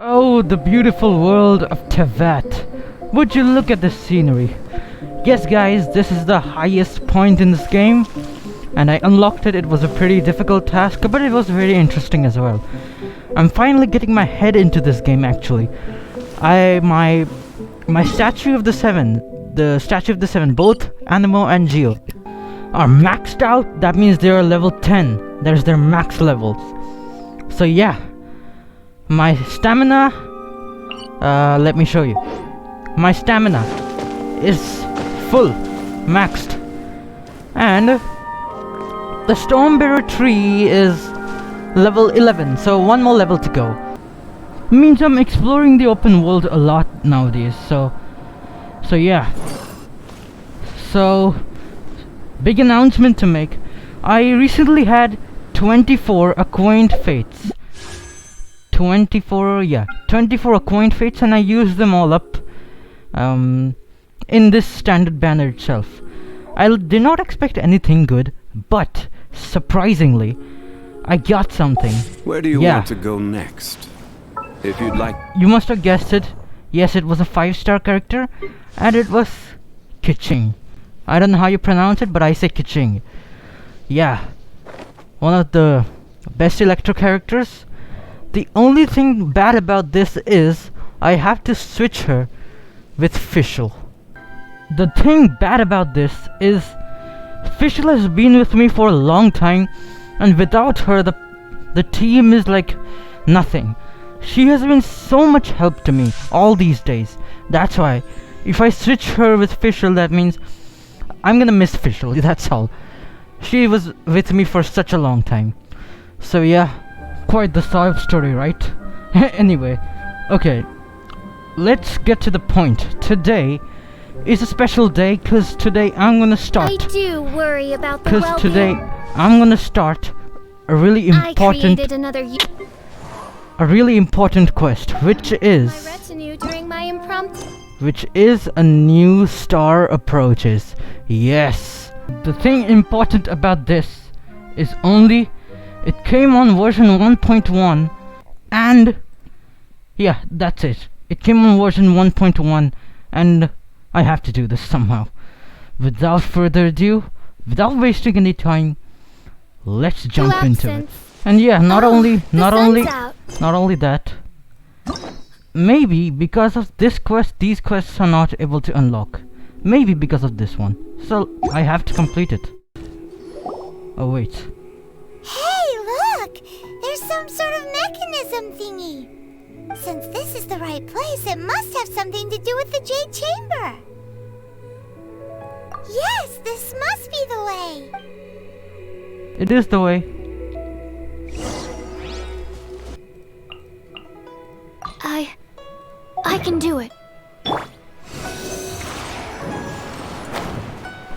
Oh, the beautiful world of Tevat. Would you look at the scenery? Yes guys, this is the highest point in this game, and I unlocked it. It was a pretty difficult task, but it was very interesting as well. I'm finally getting my head into this game actually. My statue of the seven, both Animo and Geo, are maxed out. That means they are level 10. There's their max levels. So yeah, my stamina, let me show you. My stamina is full, maxed, and the Stormbearer tree is level 11, so one more level to go. Means I'm exploring the open world a lot nowadays, so yeah. So, big announcement to make. I recently had 24 Acquaint Fates. 24 Acquaint Fates, and I used them all up in this standard banner itself. I did not expect anything good, but surprisingly, I got something. Where do you want to go next? If you'd like... You must have guessed it. Yes, it was a 5-star character, and it was Keqing. I don't know how you pronounce it, but I say Keqing. Yeah, one of the best Electro characters. The only thing bad about this is I have to switch her with Fischl. The thing bad about this is Fischl has been with me for a long time, and without her the team is like nothing. She has been so much help to me all these days. That's why if I switch her with Fischl, that means I'm gonna miss Fischl, that's all. She was with me for such a long time. So yeah, quite the sad story, right? Anyway, okay, let's get to the point. Today is a special day because today I'm gonna start. I do worry about the well-being. Because today I'm gonna start a really important quest, which is my retinue during my impromptu. Which is a new star approaches. Yes. The thing important about this is only it came on version 1.1, and yeah, that's it. It came on version 1.1, and I have to do this somehow. Without further ado, without wasting any time, let's jump into it. And yeah, not only that, maybe because of this quest, these quests are not able to unlock. Maybe because of this one. So I have to complete it. Oh wait. Hey, look! There's some sort of mechanism thingy. Since this is the right place, it must have something to do with the Jade Chamber. Yes, this must be the way. It is the way. I can do it.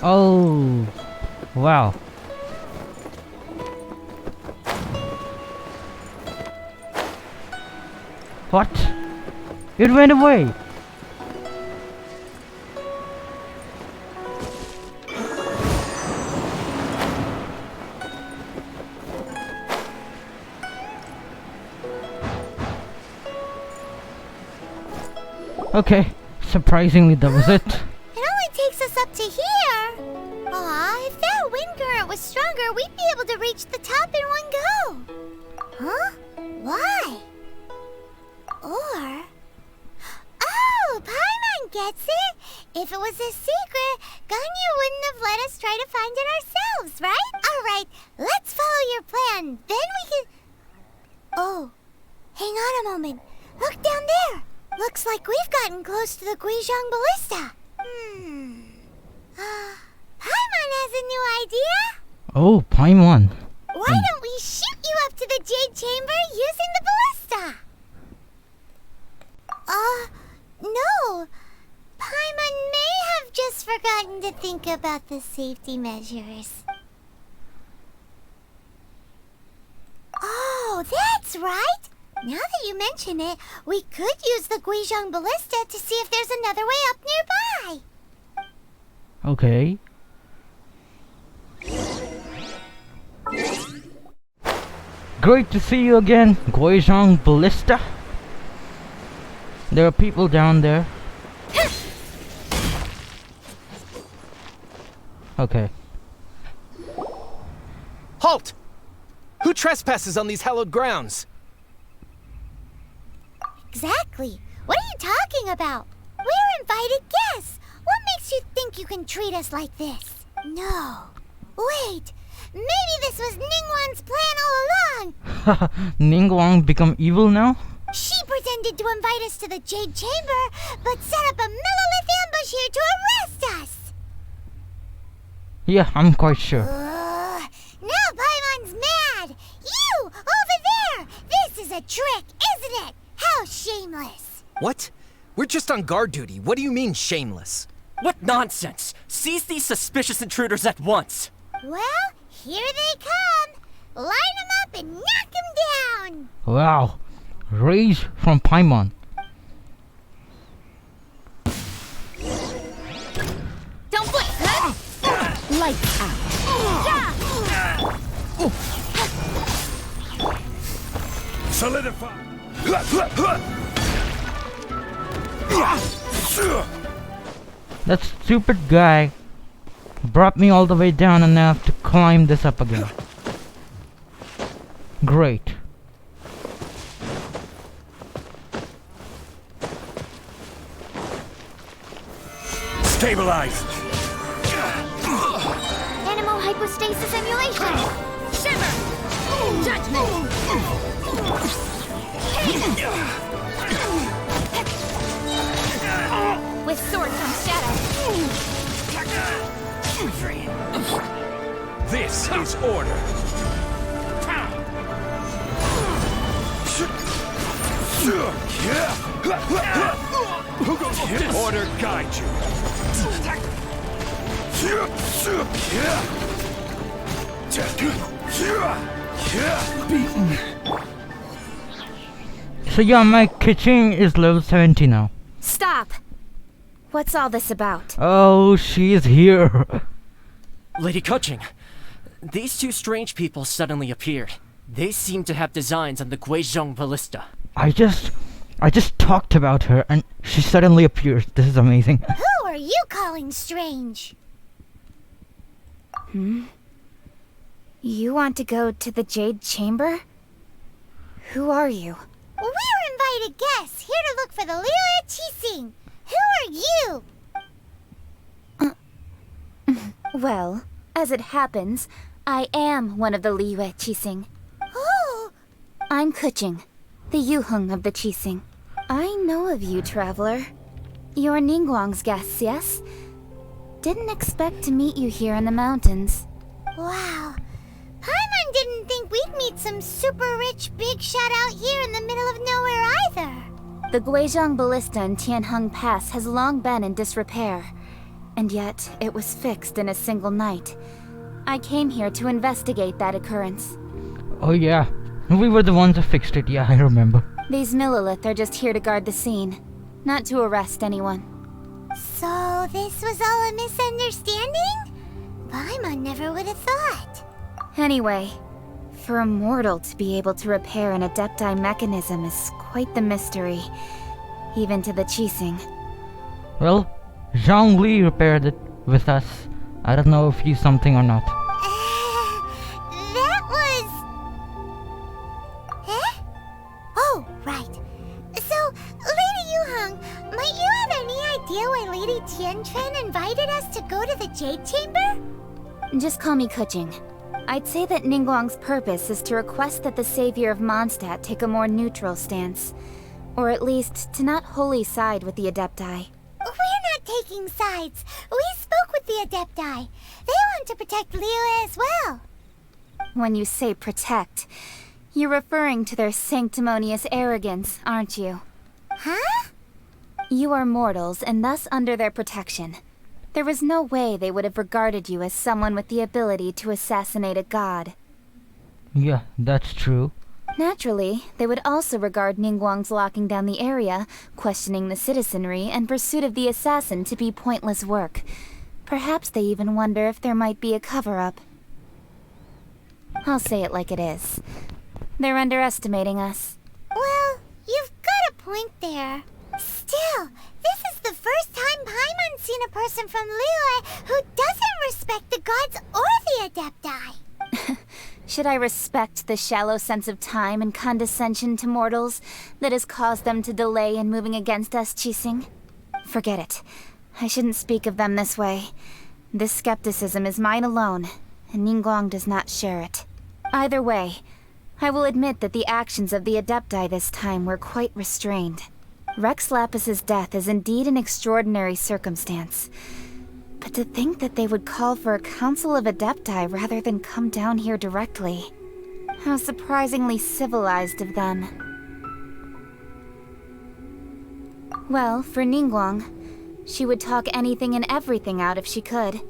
Oh, wow. What? It went away. Okay, surprisingly that was it. It only takes us up to here. Aw, if that wind current was stronger, we'd be able to reach the top in one go. Huh? Why? Or... Oh, Paimon gets it! If it was a secret, Ganyu wouldn't have let us try to find it ourselves, right? Alright, let's follow your plan. Then we can... Oh, hang on a moment. Look down there. Looks like we've gotten close to the Guizhong Ballista. Paimon has a new idea. Oh, Paimon. Why don't we shoot you up to the Jade Chamber using the ballista? No. Paimon may have just forgotten to think about the safety measures. Oh, that's right. Now that you mention it, we could use the Guizhong Ballista to see if there's another way up nearby. Okay. Great to see you again, Guizhong Ballista. There are people down there. Okay. Halt! Who trespasses on these hallowed grounds? Exactly. What are you talking about? We're invited guests. What makes you think you can treat us like this? No. Wait. Maybe this was Ningguang's plan all along. Ningguang become evil now? She pretended to invite us to the Jade Chamber, but set up a Millilith ambush here to arrest us. Yeah, I'm quite sure. Now Paimon's mad. You, over there. This is a trick, isn't it? How shameless. What? We're just on guard duty. What do you mean, shameless? What nonsense! Seize these suspicious intruders at once! Well, here they come. Line them up and knock them down. Wow. Rage from Paimon. Don't blink, huh? Lights out. Solidify! That stupid guy brought me all the way down and now I have to climb this up again. Great. Stabilize! Animal hypostasis emulation. Shiver. Judgment. With sword comes shadow. This is order! Order guide you! So yeah, my Keqing is level 70 now. Stop. What's all this about? Oh, she is here. Lady Keqing, these two strange people suddenly appeared. They seem to have designs on the Guizhong ballista. I just talked about her and she suddenly appears. This is amazing. Who are you calling strange? You want to go to the Jade Chamber? Who are you? We're invited guests here to look for the Liyue Keqing. Who are you? Well, as it happens, I am one of the Liyue Keqing. Oh, I'm Keqing, the Yuheng of the Keqing. I know of you, traveler. You're Ningguang's guests, yes? Didn't expect to meet you here in the mountains. wow. Paimon didn't think we'd meet some super rich big shot out here in the middle of nowhere either. The Guizhong Ballista in Tianheng Pass has long been in disrepair, and yet it was fixed in a single night. I came here to investigate that occurrence. Oh yeah, we were the ones that fixed it. Yeah, I remember. These Millilith are just here to guard the scene, not to arrest anyone. So this was all a misunderstanding? Paimon never would have thought. Anyway, for a mortal to be able to repair an Adepti mechanism is quite the mystery, even to the Keqing. Well, Zhongli repaired it with us. I don't know if he's something or not. That was... Eh? Oh, right. So, Lady Yuheng, might you have any idea why Lady Tianquan invited us to go to the Jade Chamber? Just call me Keqing. I'd say that Ningguang's purpose is to request that the savior of Mondstadt take a more neutral stance. Or at least, to not wholly side with the Adepti. We're not taking sides. We spoke with the Adepti. They want to protect Liyue as well. When you say protect, you're referring to their sanctimonious arrogance, aren't you? Huh? You are mortals, and thus under their protection. There was no way they would have regarded you as someone with the ability to assassinate a god. Yeah, that's true. Naturally, they would also regard Ningguang's locking down the area, questioning the citizenry, and pursuit of the assassin to be pointless work. Perhaps they even wonder if there might be a cover-up. I'll say it like it is. They're underestimating us. Well, you've got a point there. Still, this is the first time Paimon's seen a person from Liyue who doesn't respect the gods or the Adepti. Should I respect the shallow sense of time and condescension to mortals that has caused them to delay in moving against us, Keqing? Forget it. I shouldn't speak of them this way. This skepticism is mine alone, and Ningguang does not share it. Either way, I will admit that the actions of the Adepti this time were quite restrained. Rex Lapis's death is indeed an extraordinary circumstance. But to think that they would call for a council of Adepti rather than come down here directly. How surprisingly civilized of them. Well, for Ningguang, she would talk anything and everything out if she could.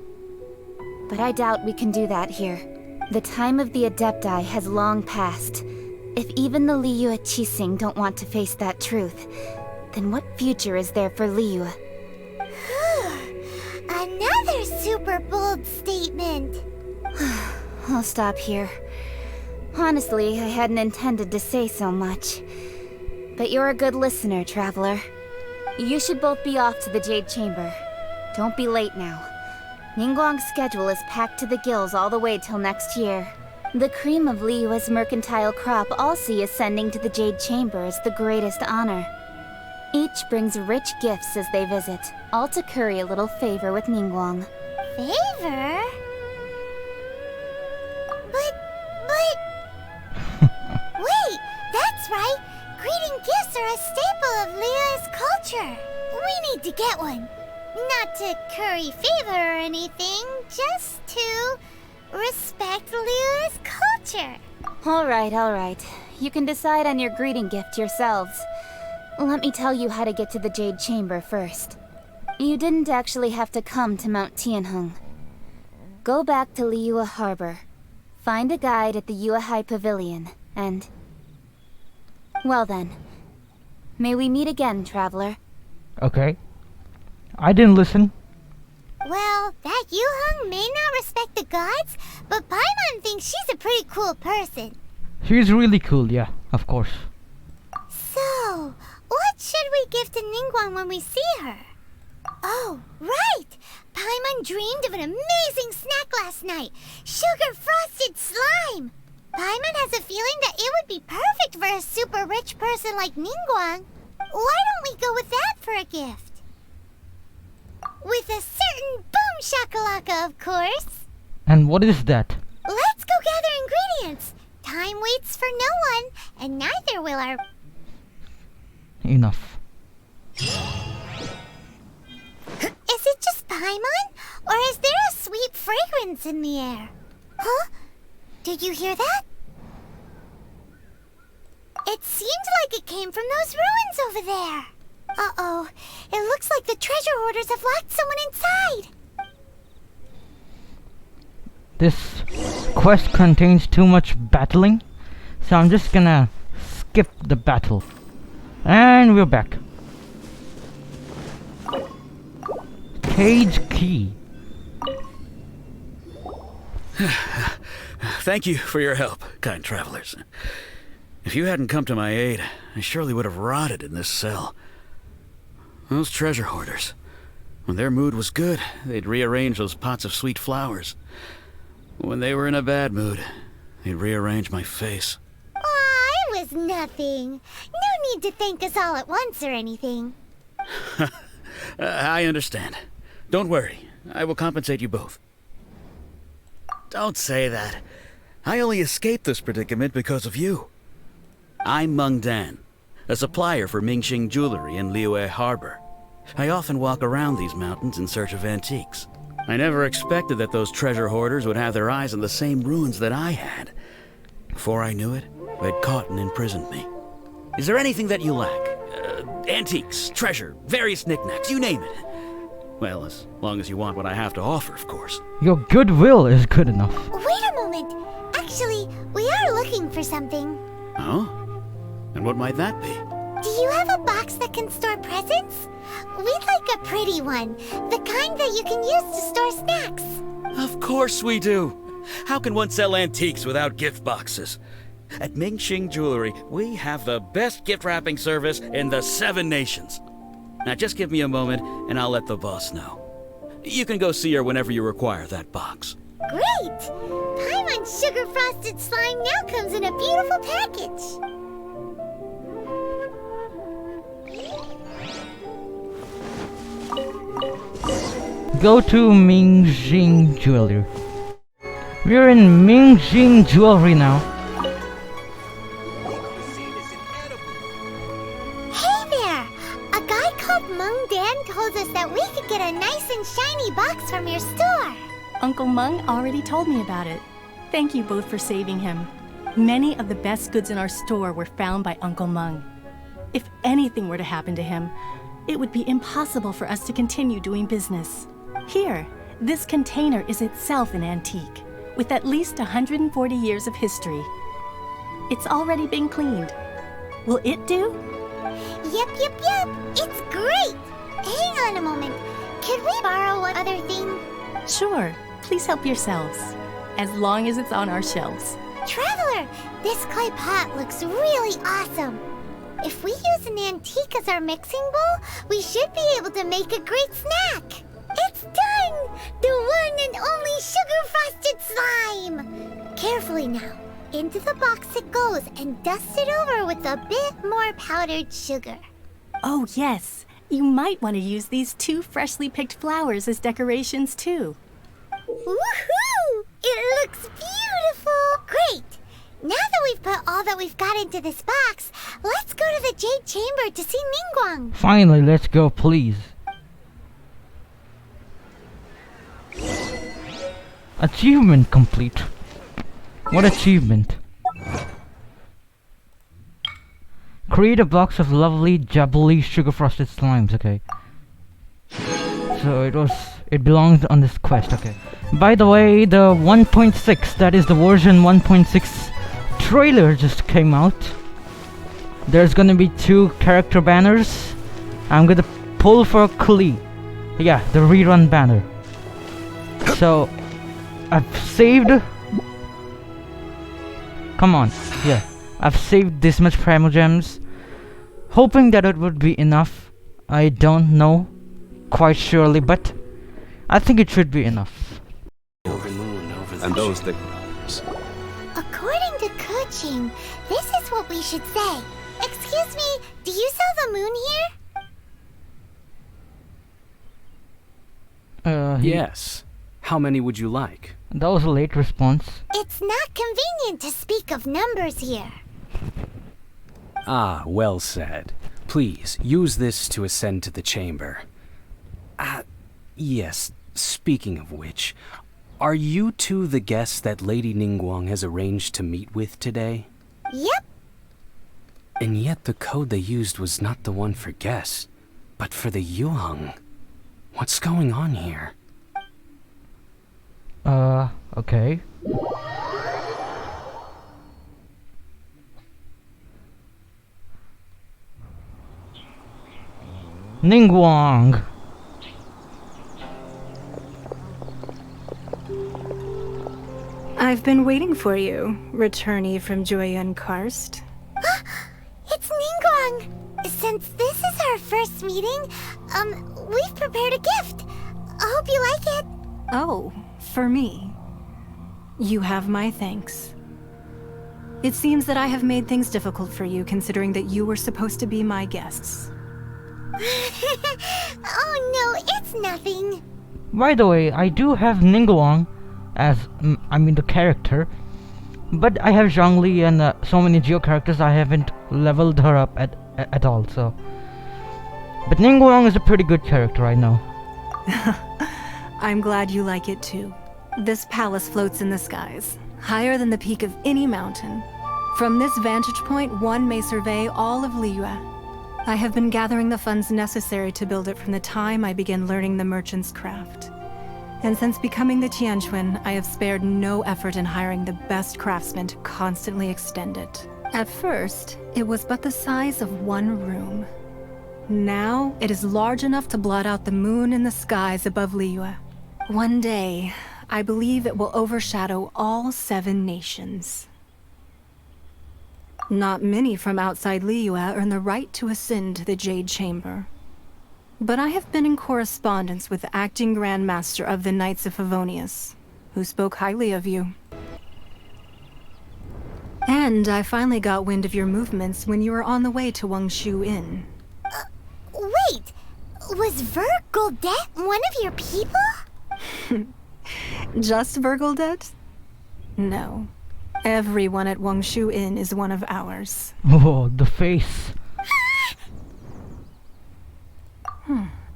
But I doubt we can do that here. The time of the Adepti has long passed. If even the Liyue Keqing don't want to face that truth, then what future is there for Liyue? Another super bold statement. I'll stop here. Honestly, I hadn't intended to say so much. But you're a good listener, Traveler. You should both be off to the Jade Chamber. Don't be late now. Ningguang's schedule is packed to the gills all the way till next year. The cream of Liyue's mercantile crop all see ascending to the Jade Chamber as the greatest honor. Each brings rich gifts as they visit, all to curry a little favor with Ningguang. Favor? But... Wait, that's right! Greeting gifts are a staple of Liyue's culture. We need to get one. Not to curry favor or anything, just to respect Liyue's culture. Alright. You can decide on your greeting gift yourselves. Let me tell you how to get to the Jade Chamber first. You didn't actually have to come to Mount Tianheng. Go back to Liyue Harbor. Find a guide at the Yuehai Pavilion, and... Well then. May we meet again, Traveler. Okay. I didn't listen. Well, that Yuheng may not respect the gods, but Paimon thinks she's a pretty cool person. She's really cool, yeah, of course. So, what should we give to Ningguang when we see her? Oh, right! Paimon dreamed of an amazing snack last night! Sugar-frosted slime! Paimon has a feeling that it would be perfect for a super rich person like Ningguang. Why don't we go with that for a gift? With a certain boom shakalaka, of course! And what is that? Let's go gather ingredients! Time waits for no one, and neither will our... Enough. Is it just Paimon? Or is there a sweet fragrance in the air? Huh? Did you hear that? It seemed like it came from those ruins over there. Uh-oh. It looks like the treasure hoarders have locked someone inside. This quest contains too much battling, so I'm just gonna skip the battle. And we're back. Cade's key. Thank you for your help, kind travelers. If you hadn't come to my aid, I surely would have rotted in this cell. Those treasure hoarders. When their mood was good, they'd rearrange those pots of sweet flowers. When they were in a bad mood, they'd rearrange my face. Aw, it was nothing. No need to thank us all at once or anything. I understand. Don't worry. I will compensate you both. Don't say that. I only escaped this predicament because of you. I'm Meng Dan, a supplier for Mingxing jewelry in Liyue Harbor. I often walk around these mountains in search of antiques. I never expected that those treasure hoarders would have their eyes on the same ruins that I had. Before I knew it, they'd caught and imprisoned me. Is there anything that you lack? Antiques, treasure, various knickknacks, you name it. Well, as long as you want what I have to offer, of course. Your goodwill is good enough. Wait a moment. Actually, we are looking for something. Oh? And what might that be? Do you have a box that can store presents? We'd like a pretty one. The kind that you can use to store snacks. Of course we do. How can one sell antiques without gift boxes? At Mingxing Jewelry, we have the best gift wrapping service in the 7 nations. Now just give me a moment, and I'll let the boss know. You can go see her whenever you require that box. Great! Paimon's sugar frosted slime now comes in a beautiful package. Go to Mingjing Jewelry. We're in Mingjing Jewelry now. Hey there! A guy called Meng Dan told us that we could get a nice and shiny box from your store. Uncle Meng already told me about it. Thank you both for saving him. Many of the best goods in our store were found by Uncle Meng. If anything were to happen to him, it would be impossible for us to continue doing business. Here, this container is itself an antique, with at least 140 years of history. It's already been cleaned. Will it do? Yep. It's great! Hang on a moment. Could we borrow one other thing? Sure, please help yourselves, as long as it's on our shelves. Traveler, this clay pot looks really awesome. If we use an antique as our mixing bowl, we should be able to make a great snack. It's done! The one and only sugar-frosted slime! Carefully now. Into the box it goes and dust it over with a bit more powdered sugar. Oh yes, you might want to use these 2 freshly picked flowers as decorations too. Woohoo! It looks beautiful! Great! Now that we've put all that we've got into this box, let's go to the Jade Chamber to see Ningguang. Finally, let's go, please. Achievement complete. What achievement? Create a box of lovely, jubbly, sugar-frosted slimes, okay. So it belongs on this quest, okay. By the way, the 1.6, that is the version 1.6 trailer just came out. There's gonna be 2 character banners. I'm gonna pull for Klee. Yeah, the rerun banner. So, I've saved... Come on, yeah. I've saved this much Primal Gems, hoping that it would be enough. I don't know quite surely, but I think it should be enough. And those that... According to Keqing, this is what we should say. Excuse me, do you sell the moon here? Yes. How many would you like? That was a late response. It's not convenient to speak of numbers here. Ah, well said. Please, use this to ascend to the chamber. Yes, speaking of which, are you two the guests that Lady Ningguang has arranged to meet with today? Yep. And yet the code they used was not the one for guests, but for the Yuheng. What's going on here? Okay. Ningguang. I've been waiting for you, returnee from Joyun Karst. It's Ningguang! Since this is our first meeting, we've prepared a gift. I hope you like it. Oh, for me. You have my thanks. It seems that I have made things difficult for you, considering that you were supposed to be my guests. Oh no, it's nothing. By the way, I do have Ningguang as, the character. But I have Zhongli and so many Geo characters, I haven't leveled her up at all, so... But Ningguang is a pretty good character, I know. I'm glad you like it too. This palace floats in the skies, higher than the peak of any mountain. From this vantage point, one may survey all of Liyue. I have been gathering the funds necessary to build it from the time I began learning the merchant's craft. And since becoming the Tianquan, I have spared no effort in hiring the best craftsmen to constantly extend it. At first, it was but the size of one room. Now, it is large enough to blot out the moon in the skies above Liyue. One day, I believe it will overshadow all 7 nations. Not many from outside Liyue earn the right to ascend to the Jade Chamber. but I have been in correspondence with the acting Grand Master of the Knights of Favonius, who spoke highly of you. And I finally got wind of your movements when you were on the way to Wangshu Inn. Wait! Was Vergoldet one of your people? Just Vergoldet? No. Everyone at Wangshu Inn is one of ours. Oh, the face.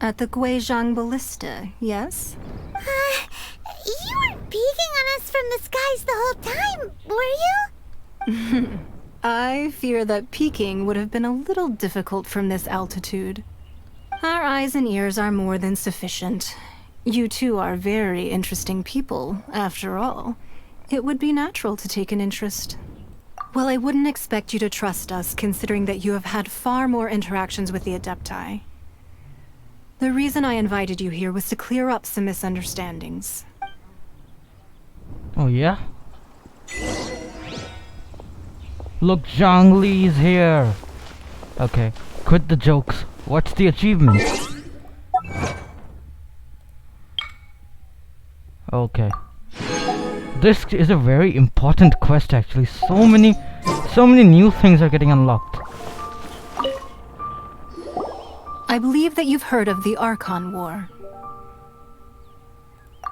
At the Guizhang Ballista, yes? You weren't peeking on us from the skies the whole time, were you? I fear that peeking would have been a little difficult from this altitude. Our eyes and ears are more than sufficient. You two are very interesting people, after all. It would be natural to take an interest. Well, I wouldn't expect you to trust us, considering that you have had far more interactions with the Adepti. The reason I invited you here was to clear up some misunderstandings. Oh yeah? Look, Zhongli's here. Okay, quit the jokes. What's the achievement? Okay. This is a very important quest actually. So many new things are getting unlocked. I believe that you've heard of the Archon War.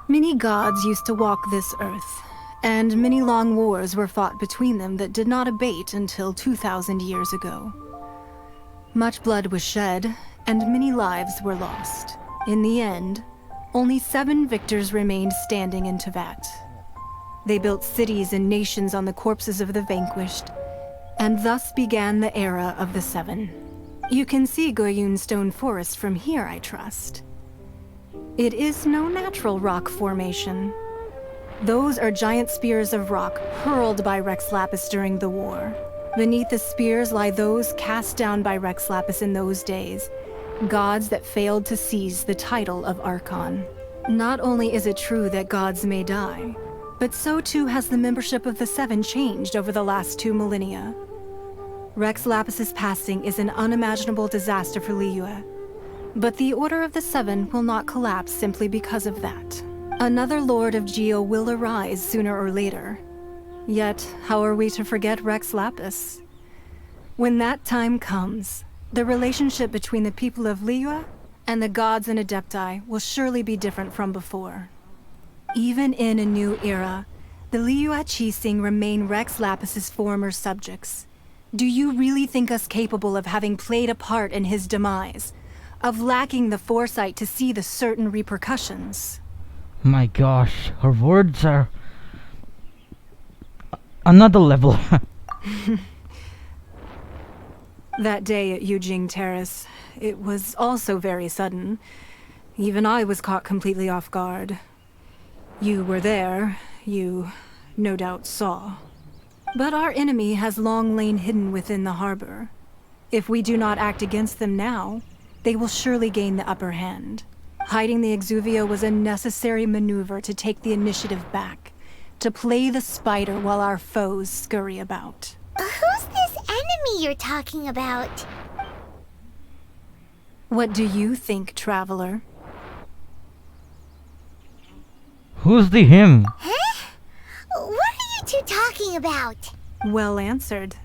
Many gods used to walk this earth, and many long wars were fought between them that did not abate until 2,000 years ago. Much blood was shed, and many lives were lost. In the end, only 7 victors remained standing in Teyvat. They built cities and nations on the corpses of the vanquished, and thus began the era of the 7. You can see Goyun Stone Forest from here, I trust. It is no natural rock formation. Those are giant spears of rock hurled by Rex Lapis during the war. Beneath the spears lie those cast down by Rex Lapis in those days, gods that failed to seize the title of Archon. Not only is it true that gods may die, but so too has the membership of the 7 changed over the last 2 millennia. Rex Lapis's passing is an unimaginable disaster for Liyue, but the Order of the 7 will not collapse simply because of that. Another Lord of Geo will arise sooner or later. Yet, how are we to forget Rex Lapis? When that time comes, the relationship between the people of Liyue and the gods and Adepti will surely be different from before. Even in a new era, the Liyue Keqing remain Rex Lapis's former subjects. Do you really think us capable of having played a part in his demise? Of lacking the foresight to see the certain repercussions? My gosh, her words are another level. That day at Yujing Terrace, it was also very sudden. Even I was caught completely off guard. You were there, you no doubt saw. But our enemy has long lain hidden within the harbor. If we do not act against them now, they will surely gain the upper hand. Hiding the Exuvio was a necessary maneuver to take the initiative back, to play the spider while our foes scurry about. Who's this enemy you're talking about? What do you think, traveler? Who's the him? Huh? What are you two talking about? Well answered.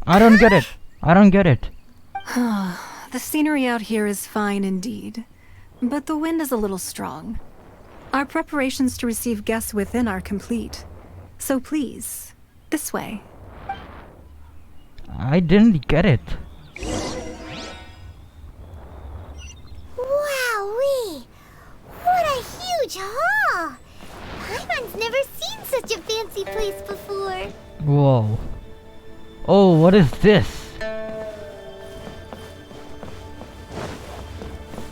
I don't get it. I don't get it. The scenery out here is fine indeed, but the wind is a little strong. Our preparations to receive guests within are complete. So please, this way. I didn't get it. Wowee! What a huge hall! Paimon's never seen such a fancy place before. Whoa. Oh, what is this?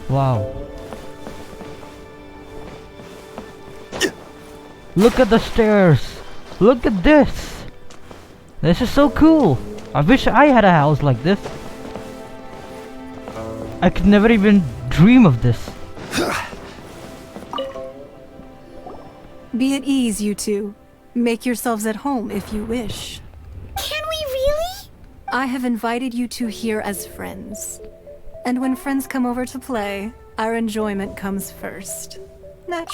Wow. Look at the stairs. Look at this. This is so cool. I wish I had a house like this. I could never even dream of this. Be at ease, you two. Make yourselves at home if you wish. Can we really? I have invited you two here as friends. And when friends come over to play, our enjoyment comes first. Ooh!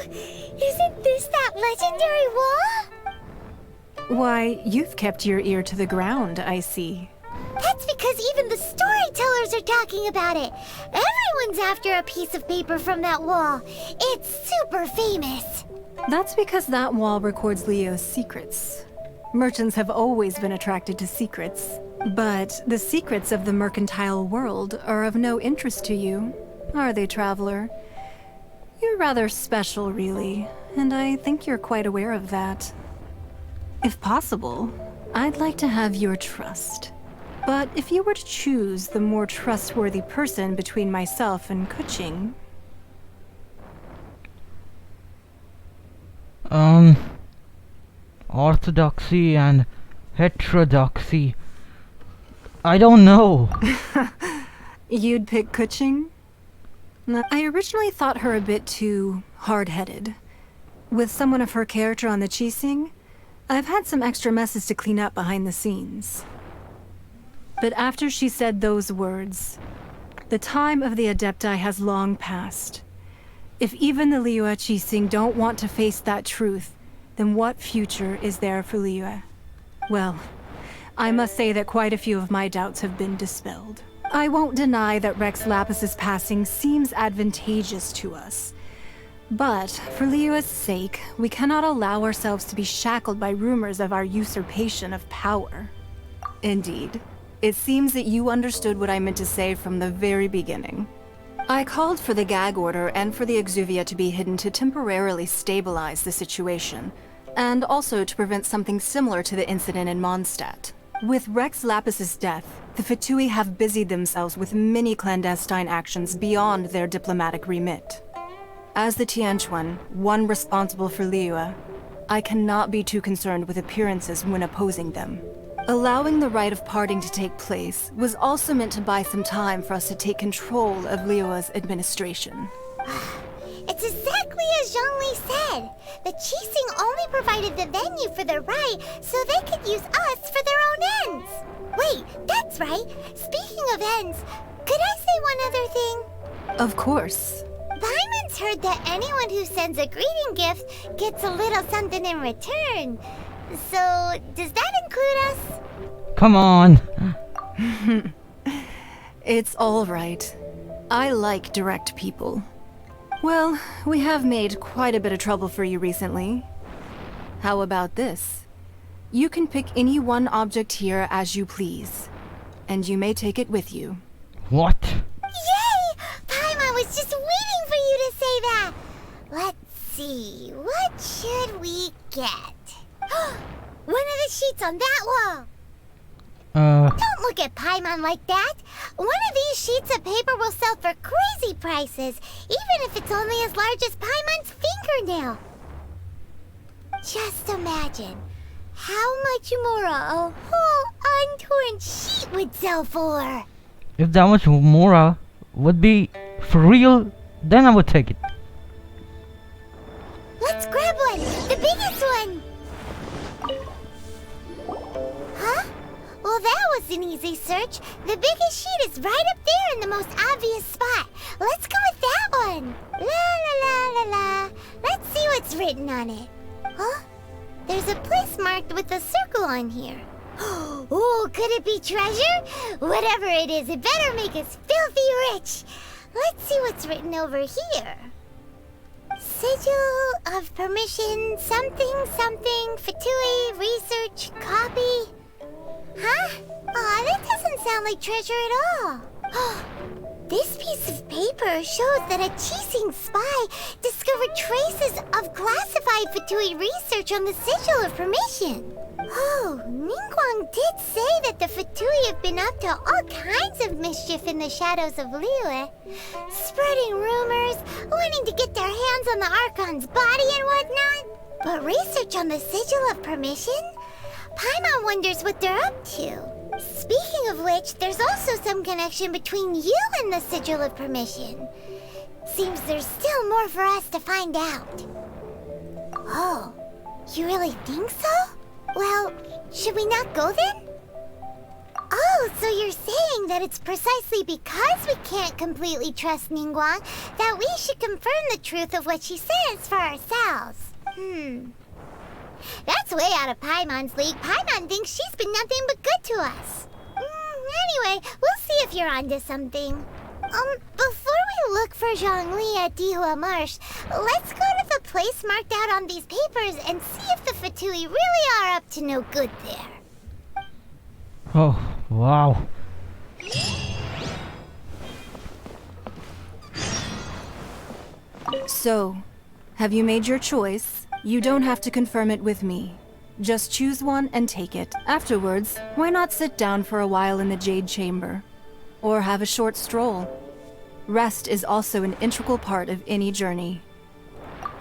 Isn't this that legendary wall? Why, you've kept your ear to the ground, I see. That's because even the storytellers are talking about it. Everyone's after a piece of paper from that wall. It's super famous. That's because that wall records Liyue's secrets. Merchants have always been attracted to secrets. But the secrets of the mercantile world are of no interest to you, are they, traveler? You're rather special, really, and I think you're quite aware of that. If possible, I'd like to have your trust. But if you were to choose the more trustworthy person between myself and Keqing... Orthodoxy and heterodoxy. I don't know. You'd pick Keqing? I originally thought her a bit too hard-headed. With someone of her character on the Keqing, I've had some extra messes to clean up behind the scenes. But after she said those words, the time of the Adepti has long passed. If even the Liyue Keqing don't want to face that truth, then what future is there for Liyue? Well, I must say that quite a few of my doubts have been dispelled. I won't deny that Rex Lapis's passing seems advantageous to us. But for Liyue's sake, we cannot allow ourselves to be shackled by rumors of our usurpation of power. Indeed, it seems that you understood what I meant to say from the very beginning. I called for the gag order and for the exuvia to be hidden to temporarily stabilize the situation, and also to prevent something similar to the incident in Mondstadt. With Rex Lapis's death, the Fatui have busied themselves with many clandestine actions beyond their diplomatic remit. As the Tianquan, one responsible for Liyue, I cannot be too concerned with appearances when opposing them. Allowing the rite of parting to take place was also meant to buy some time for us to take control of Liyue's administration. It's exactly as Zhongli said. The Keqing only provided the venue for their rite so they could use us for their own ends. Wait, that's right. Speaking of ends, could I say one other thing? Of course. Paimon's heard that anyone who sends a greeting gift gets a little something in return. So, does that include us? Come on. It's all right. I like direct people. Well, we have made quite a bit of trouble for you recently. How about this? You can pick any one object here as you please, and you may take it with you. What? Yay! Paimon was just waiting for you to say that! Let's see, what should we get? One of the sheets on that wall! Don't look at Paimon like that! One of these sheets of paper will sell for crazy prices, even if it's only as large as Paimon's fingernail. Just imagine how much more a whole untorn sheet would sell for. If that much Mora would be for real, then I would take it. Let's grab one! The biggest one! Huh? Well, that was an easy search. The biggest sheet is right up there in the most obvious spot. Let's go with that one. La la la la la. Let's see what's written on it. Huh? There's a place marked with a circle on here. Oh, could it be treasure? Whatever it is, it better make us filthy rich. Let's see what's written over here. Sigil of permission, something, something, Fatui, research, copy. Huh? Aw, that doesn't sound like treasure at all. This piece of paper shows that a Keqing spy discovered traces of classified Fatui research on the Sigil of Permission. Oh, Ningguang did say that the Fatui have been up to all kinds of mischief in the shadows of Liyue, spreading rumors, wanting to get their hands on the Archon's body and whatnot. But research on the Sigil of Permission? Paimon wonders what they're up to. Speaking of which, there's also some connection between you and the Sigil of Permission. Seems there's still more for us to find out. Oh, you really think so? Well, should we not go then? Oh, so you're saying that it's precisely because we can't completely trust Ningguang that we should confirm the truth of what she says for ourselves. That's way out of Paimon's league. Paimon thinks she's been nothing but good to us. Anyway, we'll see if you're onto something. Before we look for Zhongli at Dihua Marsh, let's go to the place marked out on these papers and see if the Fatui really are up to no good there. Oh, wow. So, have you made your choice? You don't have to confirm it with me. Just choose one and take it. Afterwards, why not sit down for a while in the Jade Chamber? Or have a short stroll? Rest is also an integral part of any journey.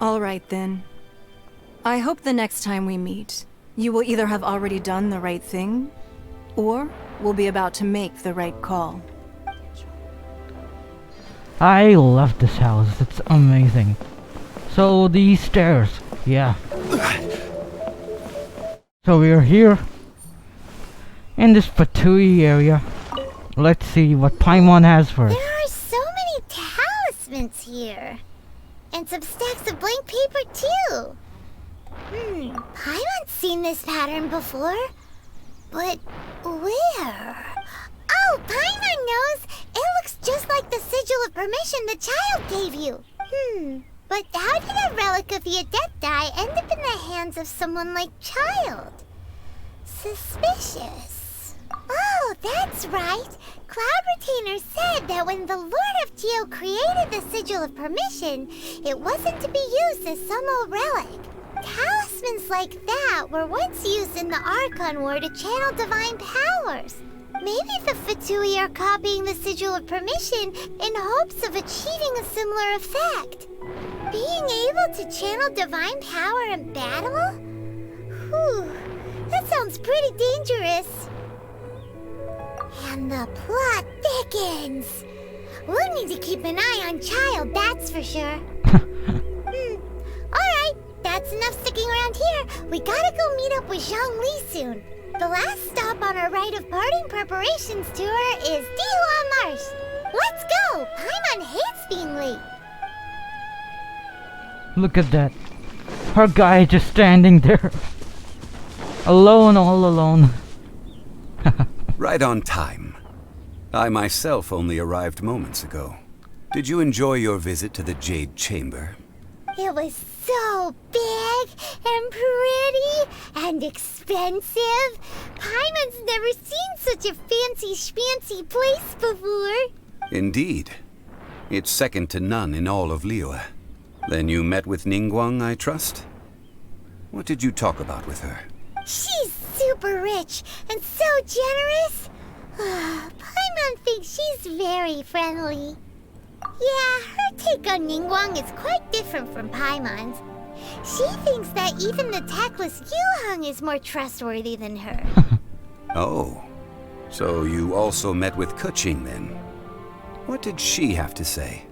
All right then. I hope the next time we meet, you will either have already done the right thing, or will be about to make the right call. I love this house. It's amazing. So these stairs, yeah. So we're here in this Fatui area. Let's see what Paimon has for us. There are so many talismans here. And some stacks of blank paper too. Paimon's seen this pattern before. But where? Oh, Paimon knows! It looks just like the sigil of permission the child gave you. But how did a relic of the Adepti end up in the hands of someone like Child? Suspicious. Oh, that's right. Cloud Retainer said that when the Lord of Geo created the Sigil of Permission, it wasn't to be used as some old relic. Talismans like that were once used in the Archon War to channel divine powers. Maybe the Fatui are copying the Sigil of Permission in hopes of achieving a similar effect. Being able to channel divine power in battle? Whew, that sounds pretty dangerous. And the plot thickens. We'll need to keep an eye on Child, that's for sure. Alright, that's enough sticking around here. We gotta go meet up with Zhongli soon. The last stop on our rite of parting preparations tour is Dihua Marsh. Let's go! Paimon hates being late. Look at that. Her guy just standing there. Alone, all alone. Right on time. I myself only arrived moments ago. Did you enjoy your visit to the Jade Chamber? It was so big and pretty and expensive. Paimon's never seen such a fancy schmancy place before. Indeed. It's second to none in all of Liyue. Then you met with Ningguang, I trust? What did you talk about with her? She's super rich and so generous. Paimon thinks she's very friendly. Yeah, her take on Ningguang is quite different from Paimon's. She thinks that even the tactless Yuheng is more trustworthy than her. Oh, so you also met with Keqing then? What did she have to say?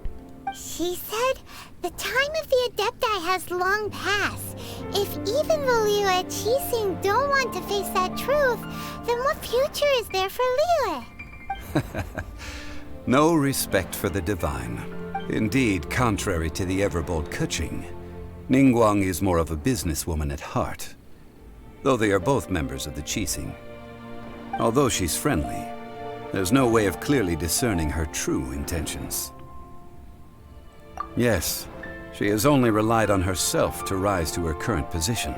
She said the time of the Adepti has long passed. If even the Liyue Keqing don't want to face that truth, then what future is there for Liyue? No respect for the divine. Indeed, contrary to the ever-bold Keqing, Ningguang is more of a businesswoman at heart, though they are both members of the Keqing. Although she's friendly, there's no way of clearly discerning her true intentions. Yes, she has only relied on herself to rise to her current position.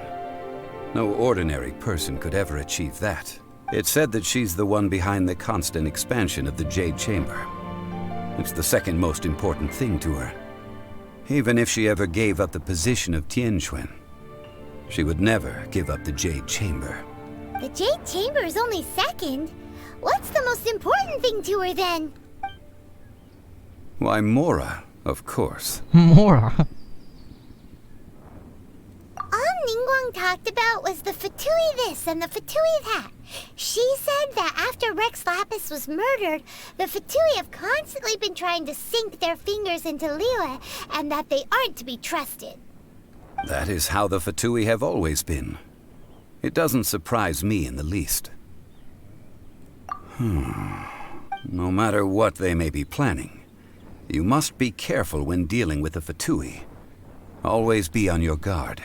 No ordinary person could ever achieve that. It's said that she's the one behind the constant expansion of the Jade Chamber. It's the second most important thing to her. Even if she ever gave up the position of Tianquan, she would never give up the Jade Chamber. The Jade Chamber is only second. What's the most important thing to her then? Why, Mora, of course. Mora? All Ningguang talked about was the Fatui this and the Fatui that. She said that after Rex Lapis was murdered, the Fatui have constantly been trying to sink their fingers into Liyue, and that they aren't to be trusted. That is how the Fatui have always been. It doesn't surprise me in the least. No matter what they may be planning, you must be careful when dealing with the Fatui. Always be on your guard.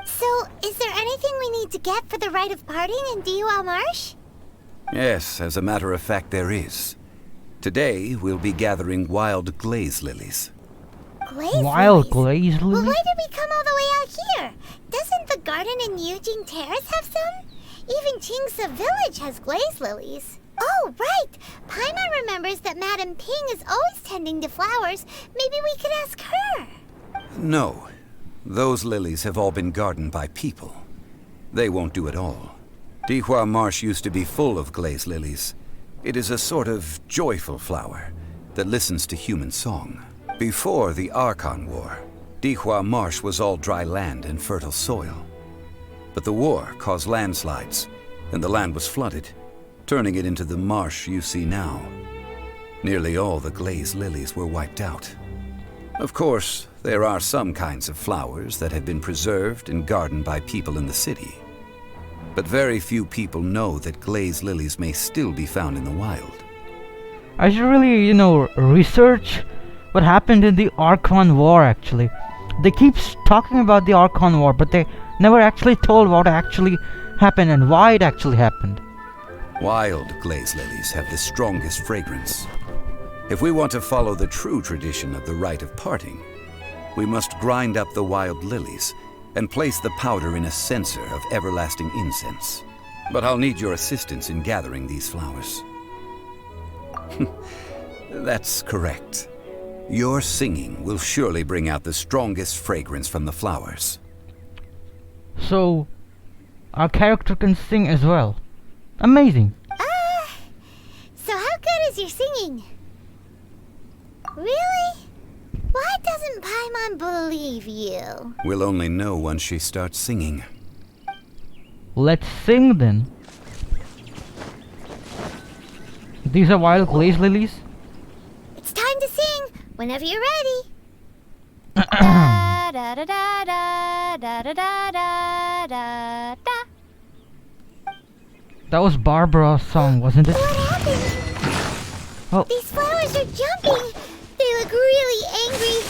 So, is there anything we need to get for the rite of parting in Dihua Marsh? Yes, as a matter of fact, there is. Today, we'll be gathering wild glaze lilies. Glaze Wild lilies? glaze Well, lilies? why did we come all the way out here? Doesn't the garden in Yujing Terrace have some? Even Qingsa Village has glaze lilies. Oh, right! Paimon remembers that Madame Ping is always tending to flowers. Maybe we could ask her. No. Those lilies have all been gardened by people. They won't do it all. Dihua Marsh used to be full of glaze lilies. It is a sort of joyful flower that listens to human song. Before the Archon War, Dihua Marsh was all dry land and fertile soil. But the war caused landslides, and the land was flooded, turning it into the marsh you see now. Nearly all the glaze lilies were wiped out. Of course, there are some kinds of flowers that have been preserved and gardened by people in the city. But very few people know that glaze lilies may still be found in the wild. I should really, research what happened in the Archon War actually. They keep talking about the Archon War, but they never actually told what actually happened and why it actually happened. Wild glaze lilies have the strongest fragrance. If we want to follow the true tradition of the rite of parting, we must grind up the wild lilies and place the powder in a censer of everlasting incense. But I'll need your assistance in gathering these flowers. That's correct. Your singing will surely bring out the strongest fragrance from the flowers. So, our character can sing as well. Amazing. So how good is your singing? Really? Why doesn't Paimon believe you? We'll only know once she starts singing. Let's sing then. These are wild glaze lilies? It's time to sing, whenever you're ready. Da da da da da da da da da da. That was Barbara's song, wasn't it? What happened? Oh, These flowers are jumping. They look really angry.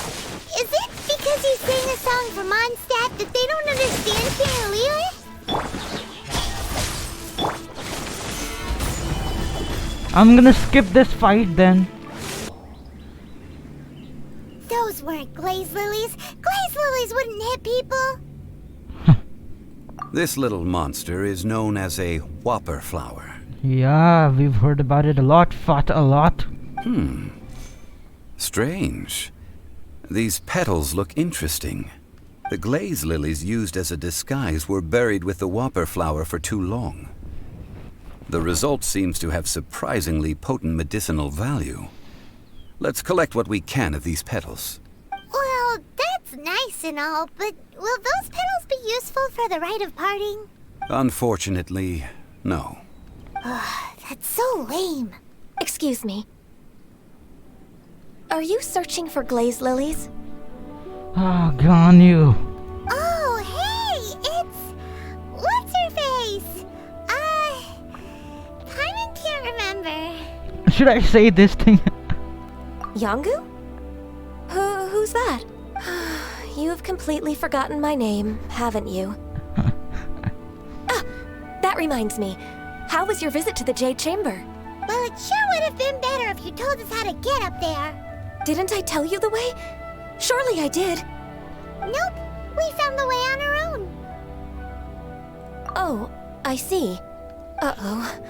Is it because you sang a song for Mondstadt that they don't understand here in Liyue? I'm gonna skip this fight then. Those weren't glaze lilies. Glaze lilies wouldn't hit people. This little monster is known as a whopper flower. Yeah, we've heard about it a lot, fought a lot. Strange. These petals look interesting. The glaze lilies used as a disguise were buried with the whopper flower for too long. The result seems to have surprisingly potent medicinal value. Let's collect what we can of these petals. Well, that's nice and all, but will those petals be useful for the rite of parting? Unfortunately, no. That's so lame. Excuse me. Are you searching for glaze lilies? Ah, Ganyu. Oh, hey, it's... What's her face? Paimon can't remember. Should I say this thing? Yangu? Who's that? You've completely forgotten my name, haven't you? That reminds me. How was your visit to the Jade Chamber? Well, it sure would have been better if you told us how to get up there. Didn't I tell you the way? Surely I did. Nope, we found the way on our own. Oh, I see. Uh-oh.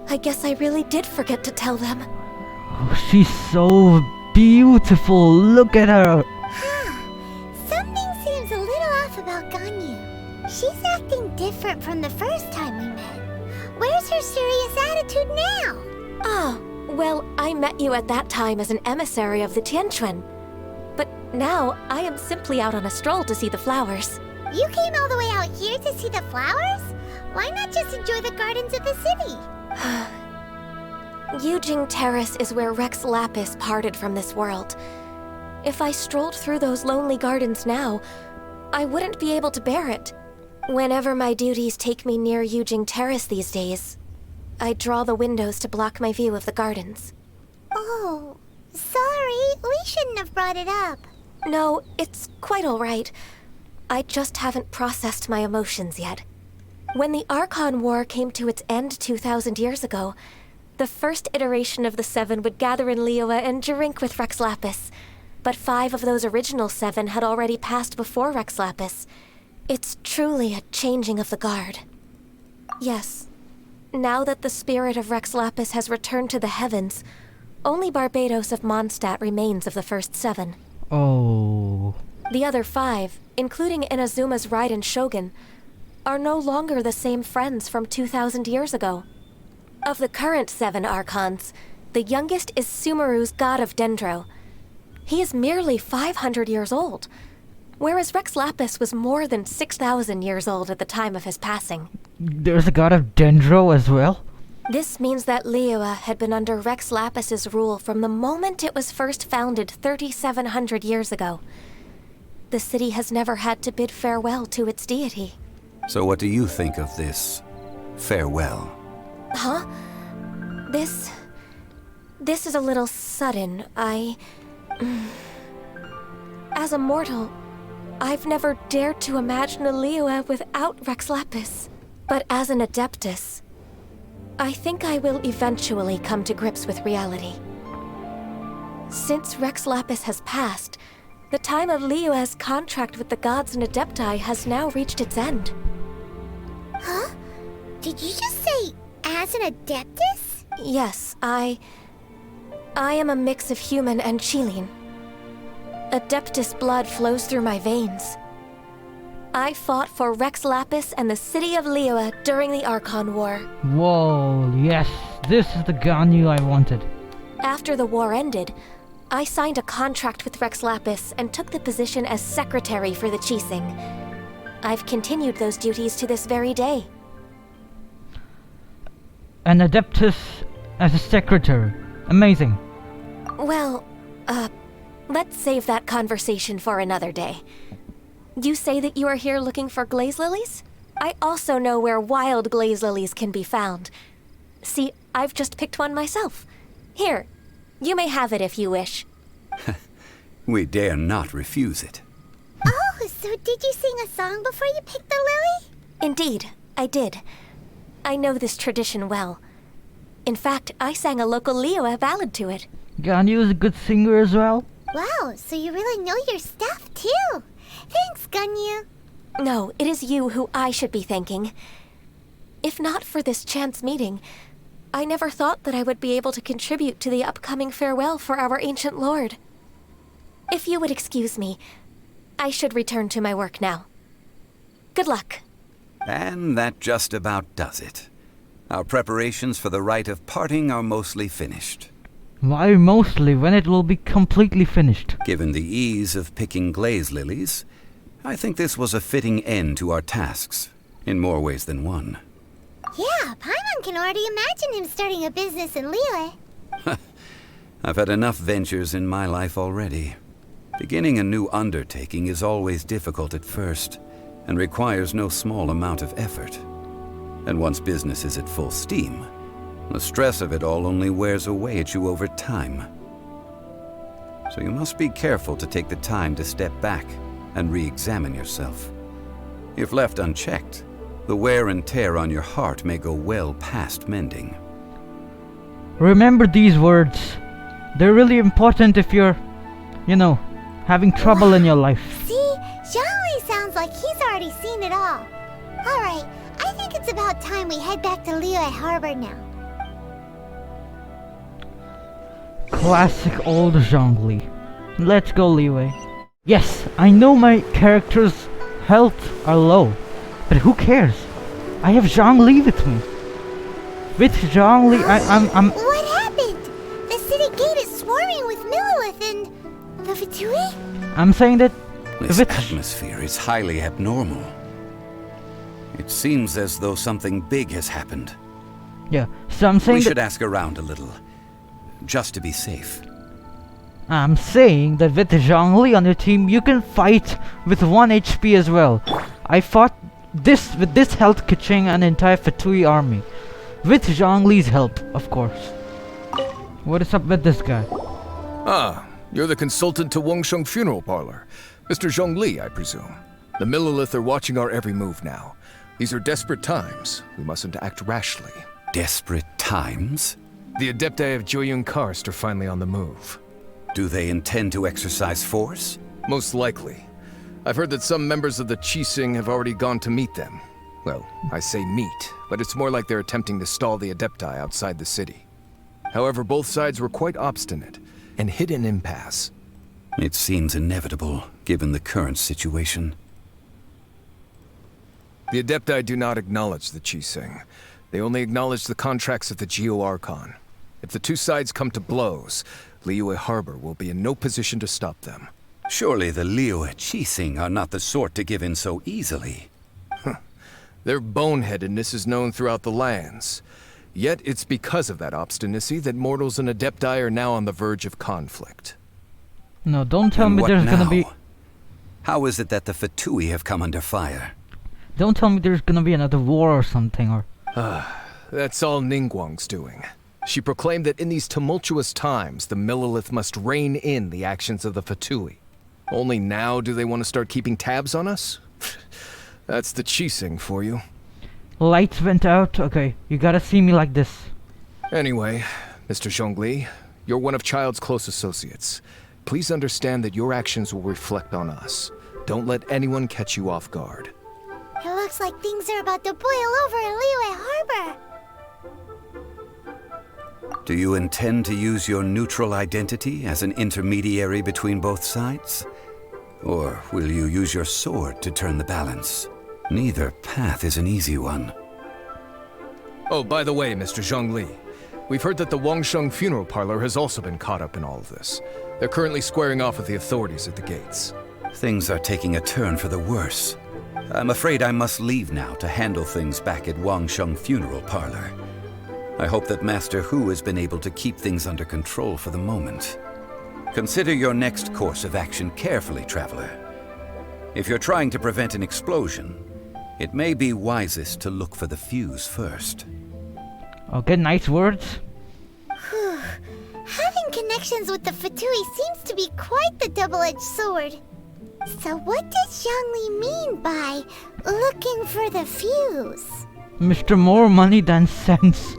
I guess I really did forget to tell them. Oh, she's so beautiful. Look at her. Something seems a little off about Ganyu. She's acting different from the first time we met. Where's her serious attitude now? Ah, well, I met you at that time as an emissary of the Tianquan. But now, I am simply out on a stroll to see the flowers. You came all the way out here to see the flowers? Why not just enjoy the gardens of the city? Yujing Terrace is where Rex Lapis parted from this world. If I strolled through those lonely gardens now, I wouldn't be able to bear it. Whenever my duties take me near Yujing Terrace these days, I draw the windows to block my view of the gardens. Oh, sorry. We shouldn't have brought it up. No, it's quite alright. I just haven't processed my emotions yet. When the Archon War came to its end 2,000 years ago, the first iteration of the Seven would gather in Liyue and drink with Rex Lapis. But 5 of those original 7 had already passed before Rex Lapis. It's truly a changing of the guard. Yes. Now that the spirit of Rex Lapis has returned to the heavens, only Barbados of Mondstadt remains of the first 7. Oh. The other 5, including Inazuma's Raiden Shogun, are no longer the same friends from 2,000 years ago. Of the current 7 Archons, the youngest is Sumeru's god of Dendro. He is merely 500 years old, whereas Rex Lapis was more than 6,000 years old at the time of his passing. There's a god of Dendro as well? This means that Liyue had been under Rex Lapis's rule from the moment it was first founded 3,700 years ago. The city has never had to bid farewell to its deity. So what do you think of this farewell? Huh? This is a little sudden. As a mortal, I've never dared to imagine a Liyue without Rex Lapis. But as an Adeptus, I think I will eventually come to grips with reality. Since Rex Lapis has passed, the time of Liyue's contract with the gods and Adepti has now reached its end. Huh? Did you just say, as an Adeptus? Yes, I am a mix of human and Qilin. Adeptus blood flows through my veins. I fought for Rex Lapis and the city of Liyue during the Archon War. Whoa, yes, this is the Ganyu I wanted. After the war ended, I signed a contract with Rex Lapis and took the position as secretary for the Keqing. I've continued those duties to this very day. An Adeptus as a secretary. Amazing. Well, let's save that conversation for another day. You say that you are here looking for glaze lilies? I also know where wild glaze lilies can be found. See, I've just picked one myself. Here, you may have it if you wish. We dare not refuse it. Oh, so did you sing a song before you picked the lily? Indeed, I did. I know this tradition well. In fact, I sang a local Liyue ballad to it. Ganyu is a good singer as well? Wow, so you really know your stuff too. Thanks, Ganyu. No, it is you who I should be thanking. If not for this chance meeting, I never thought that I would be able to contribute to the upcoming farewell for our ancient lord. If you would excuse me, I should return to my work now. Good luck. And that just about does it. Our preparations for the rite of parting are mostly finished. Why mostly, when it will be completely finished? Given the ease of picking glaze lilies, I think this was a fitting end to our tasks, in more ways than one. Yeah, Paimon can already imagine him starting a business in Liyue. I've had enough ventures in my life already. Beginning a new undertaking is always difficult at first, and requires no small amount of effort. And once business is at full steam, the stress of it all only wears away at you over time. So you must be careful to take the time to step back and re-examine yourself. If left unchecked, the wear and tear on your heart may go well past mending. Remember these words. They're really important if you're, having trouble in your life. See? Zhongli sounds like he's already seen it all. Alright, I think it's about time we head back to Liyue Harbor now. Classic old Zhongli. Let's go, Liyue. Yes, I know my character's health are low, but who cares? I have Zhongli with me. With Zhongli, I'm... What happened? The city gate is swarming with Millilith and... the Fatui? I'm saying that... This atmosphere is highly abnormal. It seems as though something big has happened. Yeah, so I'm saying we should ask around a little, just to be safe. I'm saying that with Zhongli on your team, you can fight with 1 HP as well. I fought with this health Keqing an entire Fatui army. With Zhongli's help, of course. What is up with this guy? Ah, you're the consultant to Wangsheng Funeral Parlor. Mr. Zhongli, I presume. The Millelith are watching our every move now. These are desperate times. We mustn't act rashly. Desperate times? The Adepti of Joyun Karst are finally on the move. Do they intend to exercise force? Most likely. I've heard that some members of the Keqing have already gone to meet them. Well, I say meet, but it's more like they're attempting to stall the Adepti outside the city. However, both sides were quite obstinate and hit an impasse. It seems inevitable, given the current situation. The Adepti do not acknowledge the Keqing. They only acknowledge the contracts of the Geo-Archon. If the two sides come to blows, Liyue Harbor will be in no position to stop them. Surely the Liyue Keqing are not the sort to give in so easily. Their boneheadedness is known throughout the lands. Yet it's because of that obstinacy that mortals and Adepti are now on the verge of conflict. No, don't tell And me what there's now? gonna be... How is it that the Fatui have come under fire? Don't tell me there's gonna be another war or something, or... That's all Ningguang's doing. She proclaimed that in these tumultuous times, the Millelith must rein in the actions of the Fatui. Only now do they want to start keeping tabs on us? That's the Keqing for you. Lights went out? Okay, you gotta see me like this. Anyway, Mr. Zhongli, you're one of Child's close associates. Please understand that your actions will reflect on us. Don't let anyone catch you off guard. It looks like things are about to boil over in Liyue Harbor. Do you intend to use your neutral identity as an intermediary between both sides? Or will you use your sword to turn the balance? Neither path is an easy one. Oh, by the way, Mr. Zhongli, we've heard that the Wangsheng Funeral Parlor has also been caught up in all of this. They're currently squaring off with the authorities at the gates. Things are taking a turn for the worse. I'm afraid I must leave now to handle things back at Wangsheng Funeral Parlor. I hope that Master Hu has been able to keep things under control for the moment. Consider your next course of action carefully, Traveler. If you're trying to prevent an explosion, it may be wisest to look for the fuse first. Okay, nice words. Having connections with the Fatui seems to be quite the double-edged sword. So what does Zhongli mean by looking for the fuse? Mr. More Money Than Sense.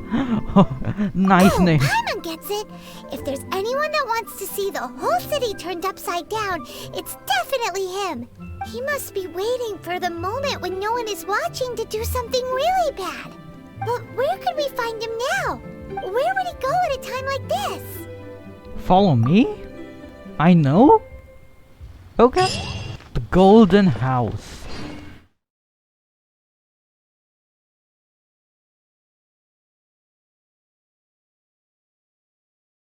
Nice name. Paimon gets it. If there's anyone that wants to see the whole city turned upside down, it's definitely him. He must be waiting for the moment when no one is watching to do something really bad. But where could we find him now? Where would he go at a time like this? Follow me? I know? Okay. The Golden House.